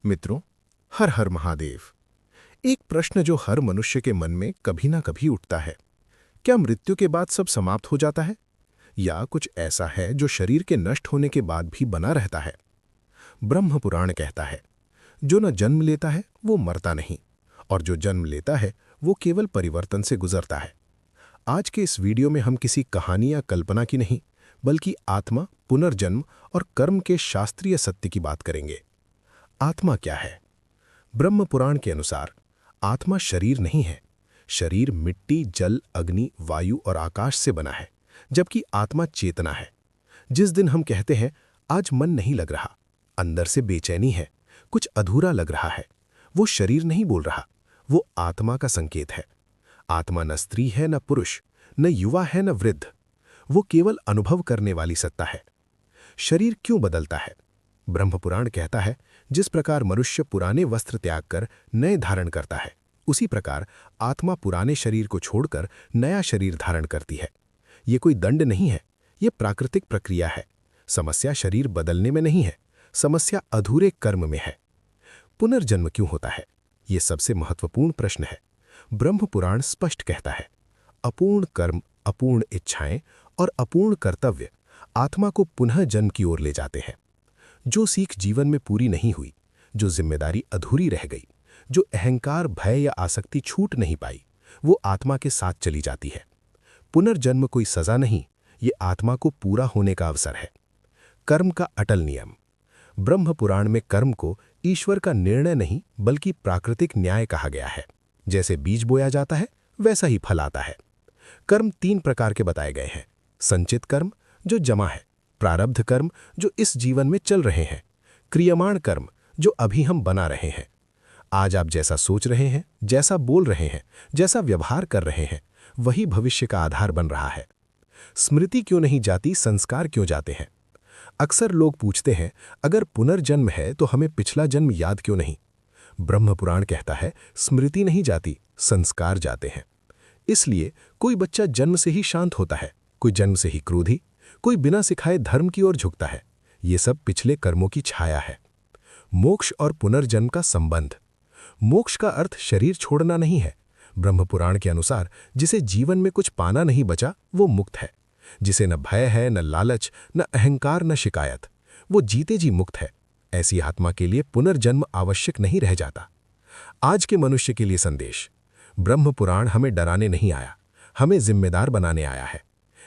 मित्रों, हर हर महादेव। एक प्रश्न जो हर मनुष्य के मन में कभी ना कभी उठता है, क्या मृत्यु के बाद सब समाप्त हो जाता है या कुछ ऐसा है जो शरीर के नष्ट होने के बाद भी बना रहता है? ब्रह्म पुराण कहता है, जो न जन्म लेता है वो मरता नहीं, और जो जन्म लेता है वो केवल परिवर्तन से गुजरता है। आज के इस वीडियो में हम किसी कहानी या कल्पना की नहीं, बल्कि आत्मा, पुनर्जन्म और कर्म के शास्त्रीय सत्य की बात करेंगे। आत्मा क्या है? ब्रह्म पुराण के अनुसार आत्मा शरीर नहीं है। शरीर मिट्टी, जल, अग्नि, वायु और आकाश से बना है, जबकि आत्मा चेतना है। जिस दिन हम कहते हैं आज मन नहीं लग रहा, अंदर से बेचैनी है, कुछ अधूरा लग रहा है, वो शरीर नहीं बोल रहा, वो आत्मा का संकेत है। आत्मा न स्त्री है न पुरुष, न युवा है न वृद्ध, वो केवल अनुभव करने वाली सत्ता है। शरीर क्यों बदलता है? ब्रह्म पुराण कहता है, जिस प्रकार मनुष्य पुराने वस्त्र त्याग कर नए धारण करता है, उसी प्रकार आत्मा पुराने शरीर को छोड़कर नया शरीर धारण करती है। ये कोई दंड नहीं है, ये प्राकृतिक प्रक्रिया है। समस्या शरीर बदलने में नहीं है, समस्या अधूरे कर्म में है। पुनर्जन्म क्यों होता है? ये सबसे महत्वपूर्ण प्रश्न है। ब्रह्म पुराण स्पष्ट कहता है, अपूर्ण कर्म, अपूर्ण इच्छाएं और अपूर्ण कर्तव्य आत्मा को पुनः जन्म की ओर ले जाते हैं। जो सीख जीवन में पूरी नहीं हुई, जो जिम्मेदारी अधूरी रह गई, जो अहंकार, भय या आसक्ति छूट नहीं पाई, वो आत्मा के साथ चली जाती है। पुनर्जन्म कोई सजा नहीं, ये आत्मा को पूरा होने का अवसर है। कर्म का अटल नियम। ब्रह्म पुराण में कर्म को ईश्वर का निर्णय नहीं, बल्कि प्राकृतिक न्याय कहा गया है। जैसे बीज बोया जाता है, वैसा ही फल आता है। कर्म 3 प्रकार के बताए गए हैं। संचित कर्म, जो जमा है, प्रारब्ध कर्म, जो इस जीवन में चल रहे हैं, क्रियमाण कर्म, जो अभी हम बना रहे हैं। आज आप जैसा सोच रहे हैं, जैसा बोल रहे हैं, जैसा व्यवहार कर रहे हैं, वही भविष्य का आधार बन रहा है। स्मृति क्यों नहीं जाती, संस्कार क्यों जाते हैं? अक्सर लोग पूछते हैं, अगर पुनर्जन्म है तो हमें पिछला जन्म याद क्यों नहीं? ब्रह्म पुराण कहता है, स्मृति नहीं जाती, संस्कार जाते हैं। इसलिए कोई बच्चा जन्म से ही शांत होता है, कोई जन्म से ही क्रोधी, कोई बिना सिखाए धर्म की ओर झुकता है। ये सब पिछले कर्मों की छाया है। मोक्ष और पुनर्जन्म का संबंध। मोक्ष का अर्थ शरीर छोड़ना नहीं है। ब्रह्म पुराण के अनुसार जिसे जीवन में कुछ पाना नहीं बचा, वो मुक्त है। जिसे न भय है, न लालच, न अहंकार, न शिकायत, वो जीते जी मुक्त है। ऐसी आत्मा के लिए पुनर्जन्म आवश्यक नहीं रह जाता। आज के मनुष्य के लिए संदेश। ब्रह्म पुराण हमें डराने नहीं आया, हमें जिम्मेदार बनाने आया है।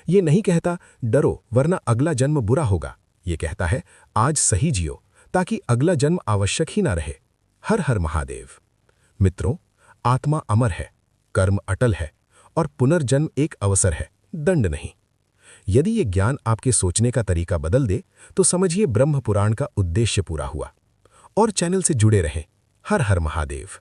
ये नहीं कहता डरो वरना अगला जन्म बुरा होगा। ये कहता है आज सही जियो, ताकि अगला जन्म आवश्यक ही ना रहे। हर हर महादेव। मित्रों, आत्मा अमर है, कर्म अटल है और पुनर्जन्म एक अवसर है, दंड नहीं। यदि ये ज्ञान आपके सोचने का तरीका बदल दे, तो समझिए ब्रह्म पुराण का उद्देश्य पूरा हुआ। और चैनल से जुड़े रहें। हर हर महादेव।